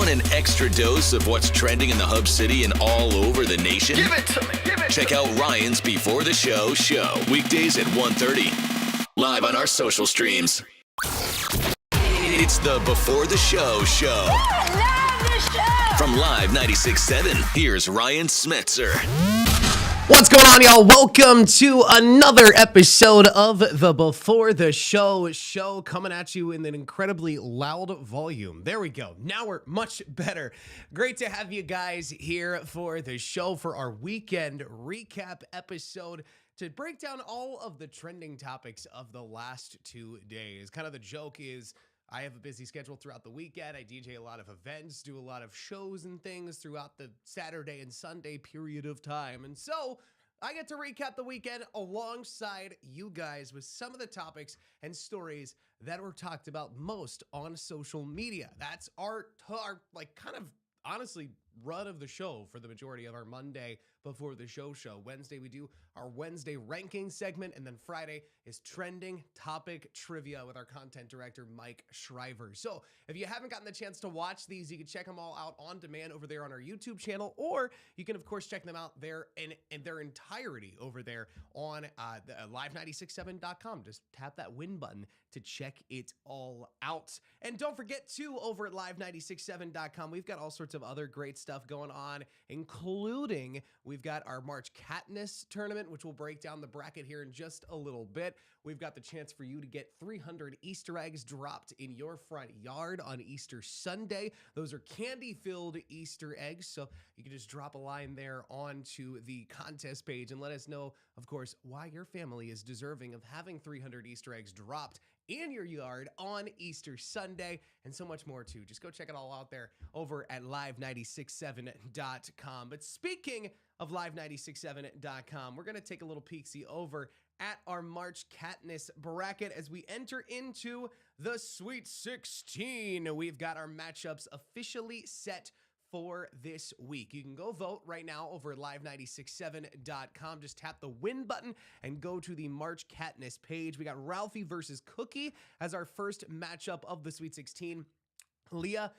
Want an extra dose of what's trending in the Hub City and all over the nation? Give it to me. Check out Ryan's Before the Show weekdays at 1:30. Live on our social streams. It's the Before the Show I love the show. From Live 96.7, here's Ryan Smetzer. What's going on, y'all? Welcome to another episode of the Before the Show coming at you in an incredibly loud volume. There we go. Now we're much better. Great to have you guys here for the show for our weekend recap episode to break down all of the trending topics of the last 2 days. Kind of the joke is I have a busy schedule throughout the weekend. I DJ a lot of events, do a lot of shows and things throughout the Saturday and Sunday period of time. And so I get to recap the weekend alongside you guys with some of the topics and stories that were talked about most on social media. That's our like kind of honestly run of the show for the majority of our Monday Before the Show. Wednesday, we do our Wednesday ranking segment, and then Friday is trending topic trivia with our content director, Mike Shriver. So if you haven't gotten the chance to watch these, you can check them all out on demand over there on our YouTube channel, or you can, of course, check them out there in their entirety over there on live967.com. Just tap that win button to check it all out. And don't forget, too, over at live967.com, we've got all sorts of other great stuff going on, including we've got our March Catness tournament, which we'll break down the bracket here in just a little bit. We've got the chance for you to get 300 Easter eggs dropped in your front yard on Easter Sunday. Those are candy-filled Easter eggs, so you can just drop a line there onto the contest page and let us know, of course, why your family is deserving of having 300 Easter eggs dropped in your yard on Easter Sunday, and so much more too. Just go check it all out there over at live967.com. But speaking of live967.com, we're going to take a little peek-see over at our March Catness bracket as we enter into the Sweet 16. We've got our matchups officially set for this week. You can go vote right now over at live967.com. Just tap the win button and go to the March Catness page. We got Ralphie versus Cookie as our first matchup of the Sweet 16. Layla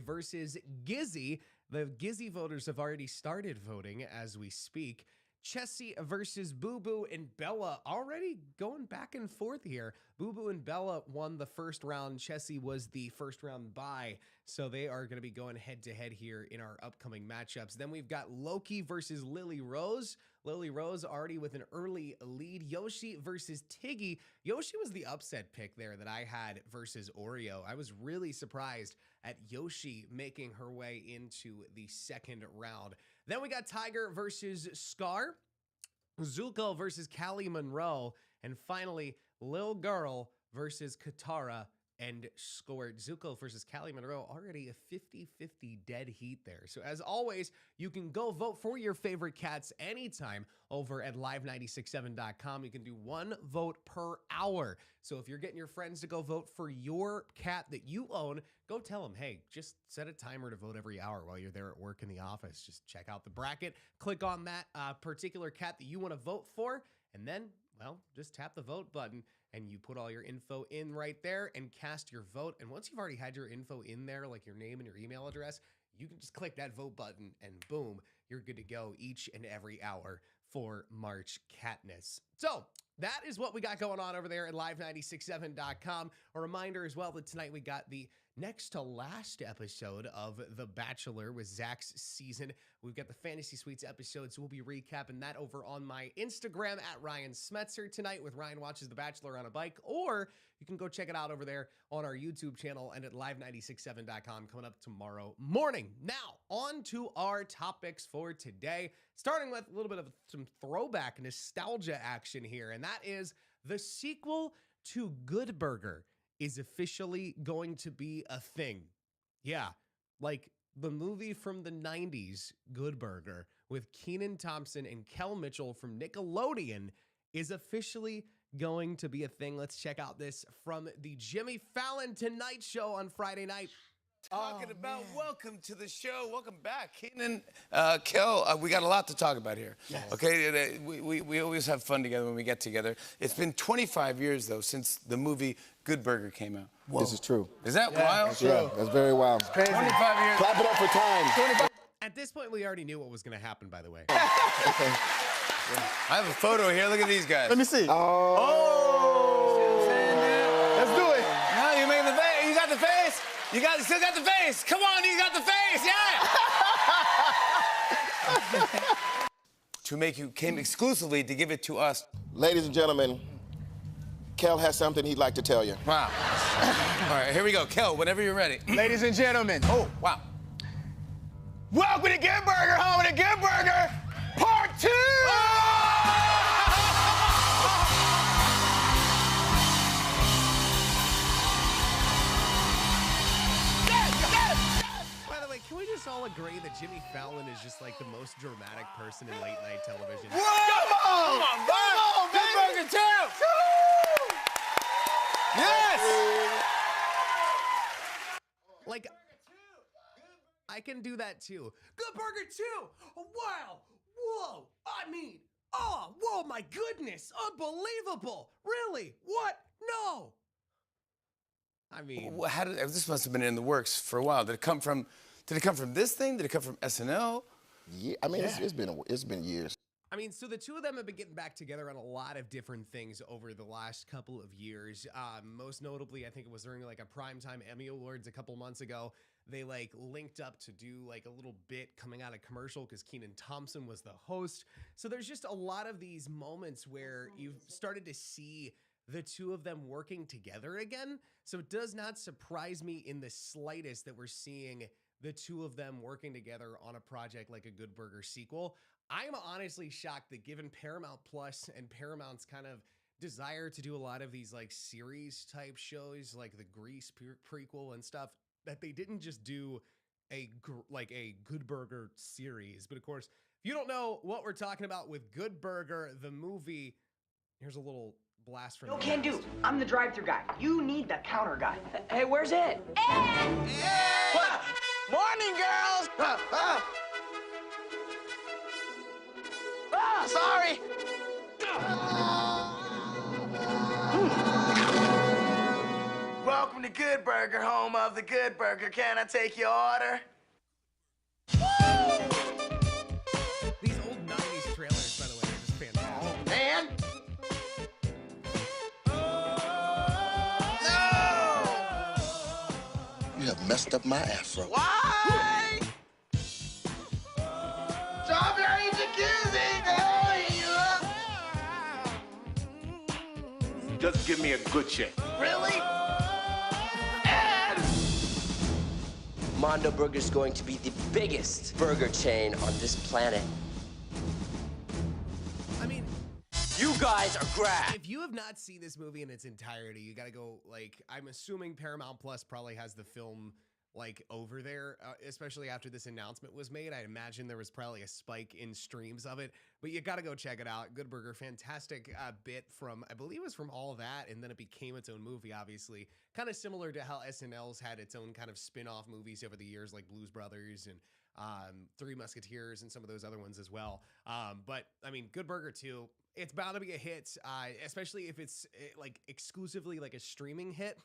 versus Gizzy. The Gizzy voters have already started voting as we speak. Chessie versus Boo Boo and Bella already going back and forth here. Boo Boo and Bella won the first round. Chessie was the first round bye, so they are going to be going head to head here in our upcoming matchups. Then we've got Loki versus Lily Rose. Lily Rose already with an early lead. Yoshi versus Tiggy. Yoshi was the upset pick there that I had versus Oreo. I was really surprised at Yoshi making her way into the second round. Then we got Tiger versus Scar, Zuko versus Callie Monroe, and finally, Lil Girl versus Katara and Squirt. Zuko versus Callie Monroe, already a 50-50 dead heat there. So as always, you can go vote for your favorite cats anytime over at live967.com. You can do one vote per hour. So if you're getting your friends to go vote for your cat that you own, go tell them, hey, just set a timer to vote every hour while you're there at work in the office. Just check out the bracket, click on that particular cat that you want to vote for, and then, well, just tap the vote button and you put all your info in right there and cast your vote. And once you've already had your info in there, like your name and your email address, you can just click that vote button and boom, you're good to go each and every hour for March Catness. So that is what we got going on over there at live967.com. A reminder as well that tonight we got the next to last episode of The Bachelor with Zach's season. We've got the Fantasy Suites episode, so we'll be recapping that over on my Instagram at Ryan Smetzer tonight with Ryan Watches The Bachelor on a Bike, or you can go check it out over there on our YouTube channel and at live967.com coming up tomorrow morning. Now, on to our topics for today, starting with a little bit of some throwback nostalgia action here, and that is the sequel to Good Burger is officially going to be a thing. Yeah, like the movie from the 90s, Good Burger, with Kenan Thompson and Kel Mitchell from Nickelodeon is officially going to be a thing. Let's check out this from the Jimmy Fallon Tonight Show on Friday night. talking about. Welcome to the show. Welcome back, Keenan. Kel, we got a lot to talk about here. Yes. Okay, we always have fun together when we get together. It's been 25 years, though, since the movie Good Burger came out. Whoa. This is true. Is that wild? That's true. That's very wild. It's crazy. 25 years. Clap it up for time. 25. At this point, we already knew what was going to happen, by the way. Okay. I have a photo here. Look at these guys. Let me see. Oh. Let's do it. No, you made the face. You got the face. You still got the face. Come on, you got the face. Yeah. You came exclusively to give it to us. Ladies and gentlemen, Kel has something he'd like to tell you. Wow. All right, here we go. Kel, whenever you're ready. Ladies and gentlemen. Oh, wow. Welcome to Good Burger, home of the Good Burger, Part 2! By the way, can we just all agree that Jimmy Fallon is just like the most dramatic person in late night television? Whoa! Come on, Good Burger 2! Yes! Like, I can do that too. Good Burger 2! Oh, wow! Whoa! I mean, oh, whoa, my goodness! Unbelievable! Really? What? No! I mean... Well, this must have been in the works for a while. Did it come from this thing? Did it come from SNL? Yeah, I mean, it's been years. I mean, so the two of them have been getting back together on a lot of different things over the last couple of years. Most notably, I think it was during like a primetime Emmy Awards a couple months ago. They like linked up to do like a little bit coming out of commercial because Kenan Thompson was the host. So there's just a lot of these moments where you've started to see the two of them working together again. So it does not surprise me in the slightest that we're seeing the two of them working together on a project like a Good Burger sequel. I'm honestly shocked that given Paramount Plus and Paramount's kind of desire to do a lot of these like series type shows like the Grease prequel and stuff, that they didn't just do a Good Burger series. But of course, if you don't know what we're talking about with Good Burger, the movie, here's a little blast from No can do. I'm the drive-thru guy. You need the counter guy. Hey, where's Ed? Ed! What? Morning, girls! Sorry! Welcome to Good Burger, home of the Good Burger. Can I take your order? These old 90s trailers, by the way, are just fantastic. And? No! You have messed up my afro. Why? Strawberry jacuzzi! Just give me a good shake. Really? Mondo Burger's going to be the biggest burger chain on this planet. I mean, You guys are grad. if you have not seen this movie in its entirety, you gotta go, like, I'm assuming Paramount Plus probably has the film, like, over there, especially after this announcement was made. I imagine there was probably a spike in streams of it, but you gotta go check it out. Good Burger, fantastic bit from, I believe it was from All That, and then it became its own movie, obviously. Kind of similar to how SNL's had its own kind of spin-off movies over the years, like Blues Brothers and Three Musketeers and some of those other ones as well. But, I mean, Good Burger 2, it's bound to be a hit, especially if it's like exclusively like a streaming hit.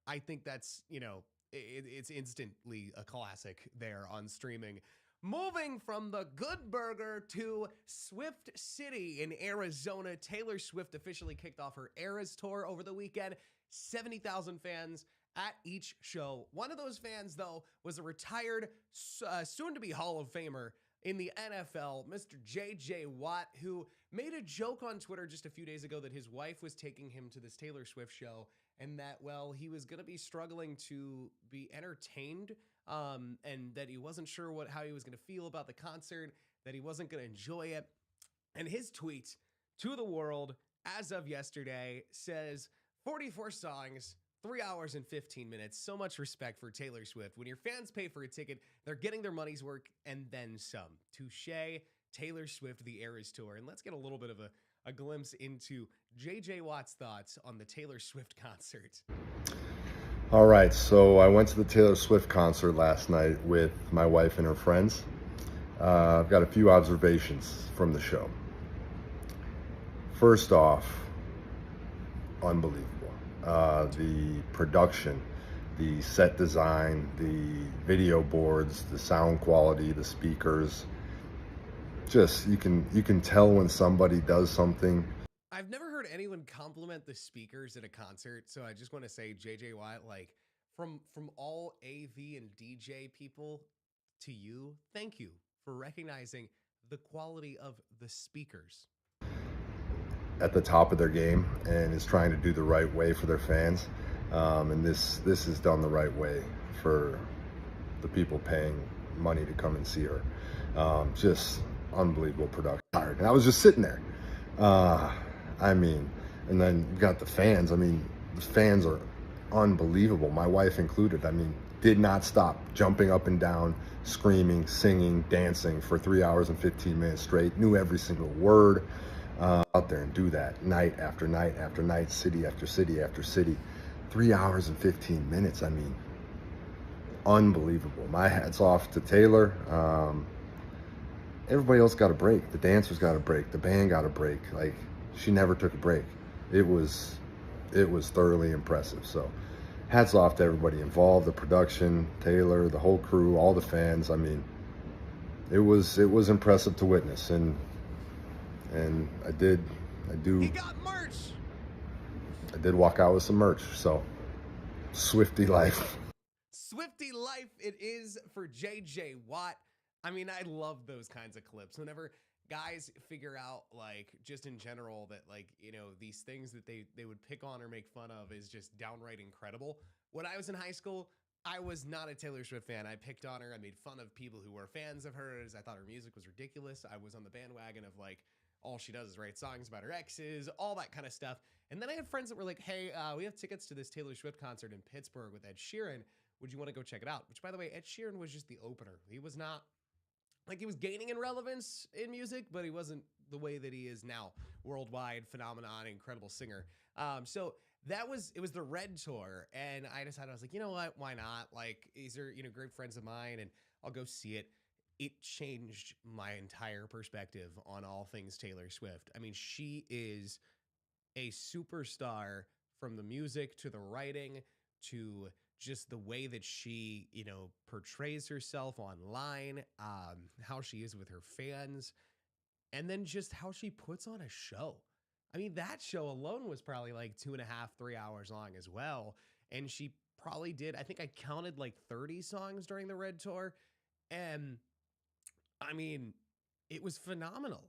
I think that's, you know, it's instantly a classic there on streaming. Moving from the Good Burger to Swift City in Arizona, Taylor Swift officially kicked off her Eras Tour over the weekend. 70,000 fans at each show. One of those fans, though, was a retired, soon-to-be Hall of Famer in the NFL, Mr. J.J. Watt, who made a joke on Twitter just a few days ago that his wife was taking him to this Taylor Swift show and that, well, he was going to be struggling to be entertained, and that he wasn't sure how he was going to feel about the concert, that he wasn't going to enjoy it. And his tweet to the world as of yesterday says, 44 songs, 3 hours and 15 minutes. So much respect for Taylor Swift. When your fans pay for a ticket, they're getting their money's work and then some. Touche, Taylor Swift, the Eras Tour. And let's get a little bit of a glimpse into J.J. Watt's thoughts on the Taylor Swift concert. All right, so I went to the Taylor Swift concert last night with my wife and her friends. I've got a few observations from the show. First off, unbelievable. The production, the set design, the video boards, the sound quality, the speakers. Just, you can tell when somebody does something. I've never heard anyone compliment the speakers at a concert, so I just want to say, JJ Watt, like, from all AV and DJ people to you, thank you for recognizing the quality of the speakers. At the top of their game and is trying to do the right way for their fans, and this is done the right way for the people paying money to come and see her. Just unbelievable production. And I was just sitting there. I mean, and then you got the fans. I mean, the fans are unbelievable, my wife included. I mean, did not stop jumping up and down, screaming, singing, dancing for 3 hours and 15 minutes straight, knew every single word. Out there and do that night after night after night, city after city after city, 3 hours and 15 minutes. I mean, unbelievable. My hat's off to Taylor. Everybody else got a break. The dancers got a break. The band got a break. Like, she never took a break. It was thoroughly impressive. So hats off to everybody involved, the production, Taylor, the whole crew, all the fans. I mean, it was impressive to witness, and I did He got merch. I did walk out with some merch. So Swiftie life. Swiftie life it is for JJ Watt. I mean, I love those kinds of clips. Whenever guys figure out, like, just in general, that, like, you know, these things that they would pick on or make fun of is just downright incredible. When I was in high school, I was not a Taylor Swift fan. I picked on her. I made fun of people who were fans of hers. I thought her music was ridiculous. I was on the bandwagon of, like, all she does is write songs about her exes, all that kind of stuff. And then I had friends that were like, hey, we have tickets to this Taylor Swift concert in Pittsburgh with Ed Sheeran. Would you want to go check it out? Which, by the way, Ed Sheeran was just the opener. He was not, like, he was gaining in relevance in music, but he wasn't the way that he is now. Worldwide phenomenon, incredible singer. So it was the Red Tour. And I decided, I was like, you know what? Why not? Like, these are, you know, great friends of mine, and I'll go see it. It changed my entire perspective on all things Taylor Swift. I mean, she is a superstar, from the music to the writing to just the way that she, you know, portrays herself online, how she is with her fans, and then just how she puts on a show. I mean, that show alone was probably like 2.5, 3 hours long as well. And she probably did, I think I counted like 30 songs during the Red Tour. And I mean, it was phenomenal.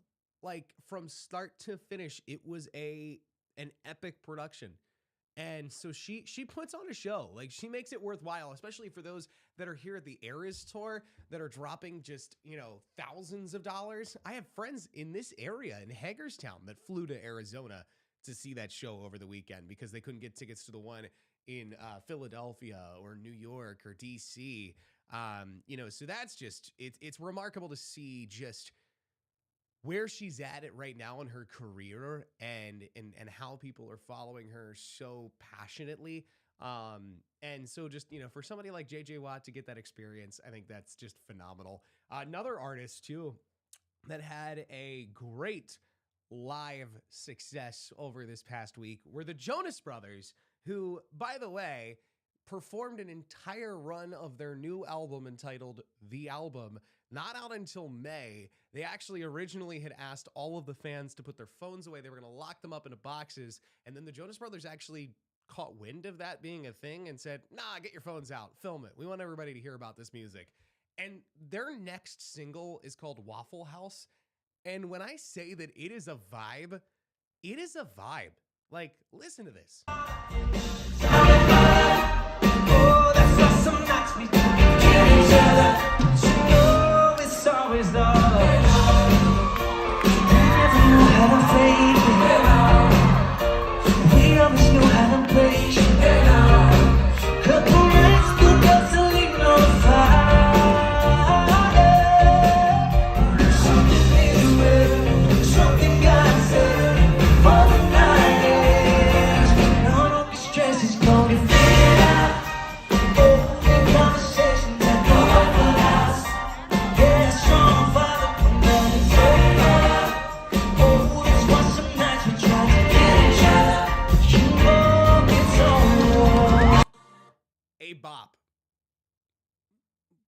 Like, from start to finish, it was an epic production. And so she puts on a show. Like, she makes it worthwhile, especially for those that are here at the Eras Tour that are dropping just, you know, thousands of dollars. I have friends in this area in Hagerstown that flew to Arizona to see that show over the weekend because they couldn't get tickets to the one in Philadelphia or New York or DC. You know, so that's just, it's remarkable to see just where she's at it right now in her career, and how people are following her so passionately. And so just, you know, for somebody like JJ Watt to get that experience, I think that's just phenomenal. Another artist too that had a great live success over this past week were the Jonas Brothers, who, by the way, performed an entire run of their new album entitled The Album, not out until May. They actually originally had asked all of the fans to put their phones away. They were going to lock them up into boxes. And then the Jonas Brothers actually caught wind of that being a thing and said, nah, get your phones out, film it. We want everybody to hear about this music. And their next single is called Waffle House. And when I say that it is a vibe, it is a vibe. Like, listen to this.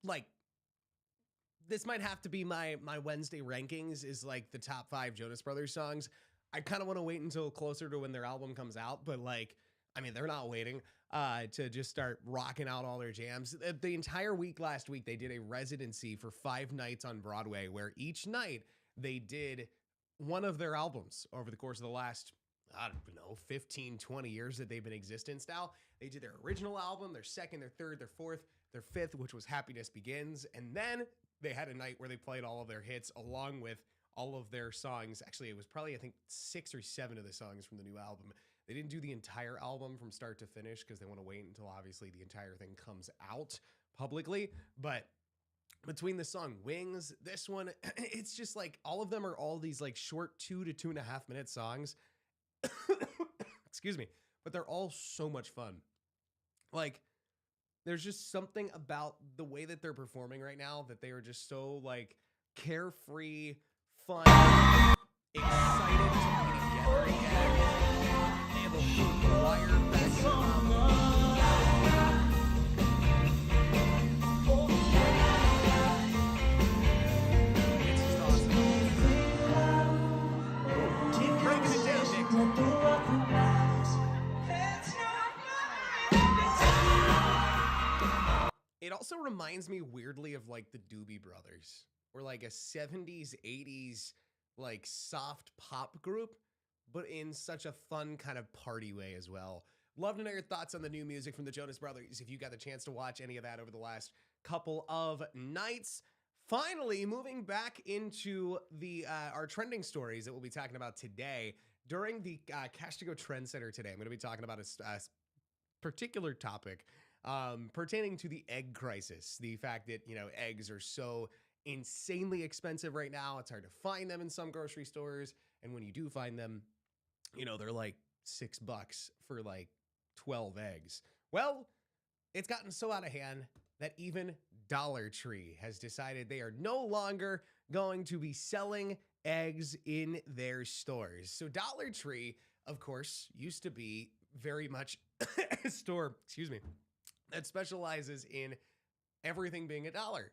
like, this might have to be my Wednesday rankings is like the top 5 Jonas Brothers songs. I kind of want to wait until closer to when their album comes out, but like, I mean, they're not waiting to just start rocking out all their jams. The entire week last week, they did a residency for 5 nights on Broadway, where each night they did one of their albums over the course of the last, I don't know, 15, 20 years that they've been in existence now. They did their original album, their second, their third, their fourth, their fifth, which was Happiness Begins. And then they had a night where they played all of their hits along with all of their songs. Actually, it was probably, I think, 6 or 7 of the songs from the new album. They didn't do the entire album from start to finish because they want to wait until obviously the entire thing comes out publicly. But between the song Wings, this one, it's just like all of them are all these like short 2 to 2.5 minute songs. Excuse me. But they're all so much fun. Like, there's just something about the way that they're performing right now that they are just so like carefree, fun, excited to be together again. They have a full choir back to It's just awesome. Keep breaking it down, Nick. It also reminds me weirdly of like the Doobie Brothers, or like a 70s, 80s, like soft pop group, but in such a fun kind of party way as well. Love to know your thoughts on the new music from the Jonas Brothers. If you got the chance to watch any of that over the last couple of nights. Finally, moving back into the our trending stories that we'll be talking about today. During the Cash to Go Trend Center today, I'm going to be talking about a particular topic pertaining to the egg crisis. The fact that, you know, eggs are so insanely expensive right now. It's hard to find them in some grocery stores. And when you do find them, you know, they're like $6 for like 12 eggs. Well, it's gotten so out of hand that even Dollar Tree has decided they are no longer going to be selling eggs in their stores. So Dollar Tree, of course, used to be very much a store, that specializes in everything being $1.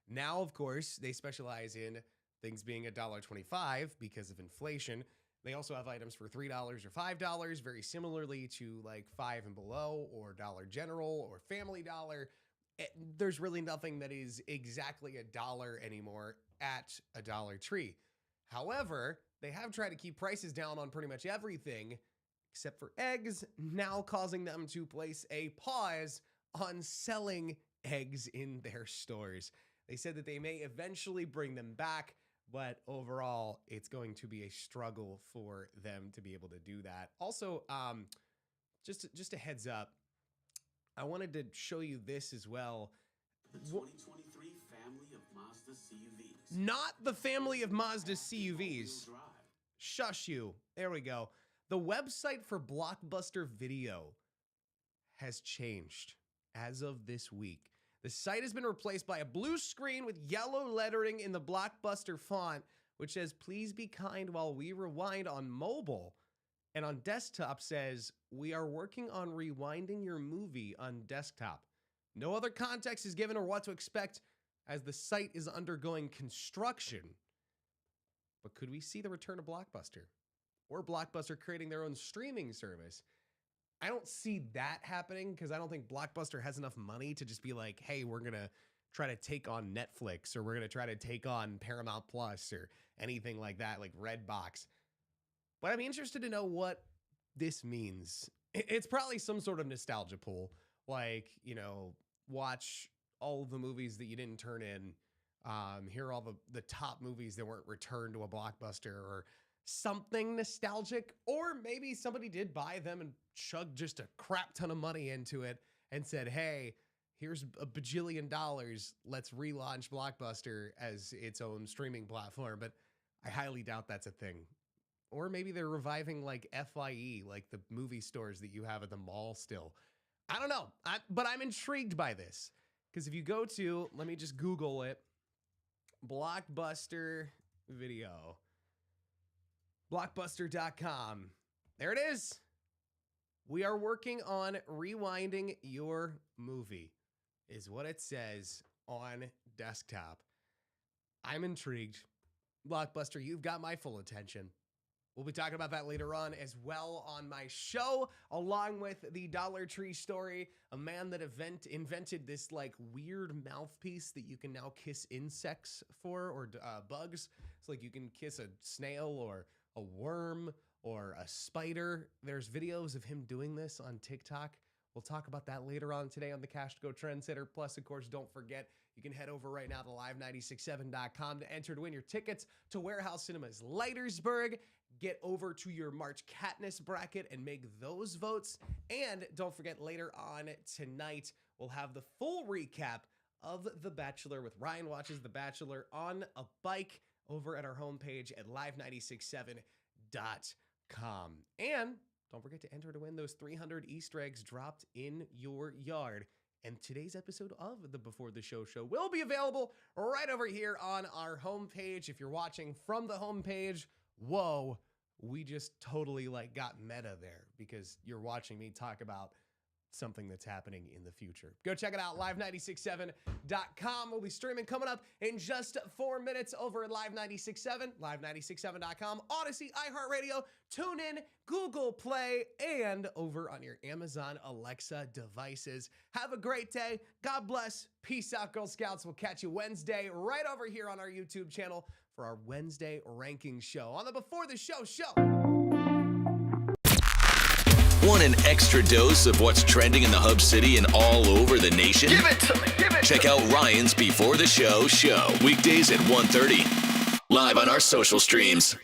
Now, of course, they specialize in things being $1.25 because of inflation. They also have items for $3 or $5, very similarly to like $5 and below, or Dollar General or Family Dollar. There's really nothing that is exactly $1 anymore at a Dollar Tree. However, they have tried to keep prices down on pretty much everything except for eggs, now causing them to place a pause on selling eggs in their stores. They said that they may eventually bring them back, but overall, it's going to be a struggle for them to be able to do that. Also, just a heads up, I wanted to show you this as well. The 2023 family of Mazda CUVs. Not the family of Mazda CUVs. Shush you. There we go. The website for Blockbuster Video has changed as of this week. The site has been replaced by a blue screen with yellow lettering in the Blockbuster font, which says, "Please be kind while we rewind" on mobile. And on desktop says, "We are working on rewinding your movie" on desktop. No other context is given or what to expect as the site is undergoing construction. But could we see the return of Blockbuster? Or Blockbuster creating their own streaming service? I don't see that happening because I don't think Blockbuster has enough money to just be like, hey, we're going to try to take on Netflix, or we're going to try to take on Paramount Plus or anything like that, like Redbox. But I'm interested to know what this means. It's probably some sort of nostalgia pool. Like, you know, watch all the movies that you didn't turn in. Here are all the top movies that weren't returned to a Blockbuster, or something nostalgic. Or maybe somebody did buy them and chugged just a crap ton of money into it and said, hey, here's a bajillion dollars. Let's relaunch Blockbuster as its own streaming platform. But I highly doubt that's a thing. Or maybe they're reviving like FYE, like the movie stores that you have at the mall still. I don't know. But I'm intrigued by this. Because if you go to, let me just Google it, Blockbuster Video. Blockbuster.com. There it is. We are working on rewinding your movie, is what it says on desktop. I'm intrigued. Blockbuster, you've got my full attention. We'll be talking about that later on as well on my show, along with the Dollar Tree story, a man that invented this like weird mouthpiece that you can now kiss insects for, or bugs. It's like you can kiss a snail or a worm or a spider. There's videos of him doing this on TikTok. We'll talk about that later on today on the Cash to Go Trendsetter. Plus, of course, don't forget, you can head over right now to live967.com to enter to win your tickets to Warehouse Cinemas Leitersburg. Get over to your March Catness bracket and make those votes. And don't forget, later on tonight, we'll have the full recap of The Bachelor with Ryan Watches The Bachelor on a bike over at our homepage at live967.com. And don't forget to enter to win those 300 Easter eggs dropped in your yard. And today's episode of the Before the Show will be available right over here on our homepage. If you're watching from the homepage, whoa, we just totally like got meta there because you're watching me talk about something that's happening in the future. Go check it out, live967.com. We'll be streaming coming up in just 4 minutes over at Live967, live967.com, Odyssey, iHeartRadio, TuneIn, Google Play, and over on your Amazon Alexa devices. Have a great day. God bless. Peace out, Girl Scouts. We'll catch you Wednesday right over here on our YouTube channel for our Wednesday ranking show on the Before the Show show. Want an extra dose of what's trending in the Hub City and all over the nation? Give it to me. Give it. Check out Ryan's Before the Show weekdays at 1:30. Live on our social streams.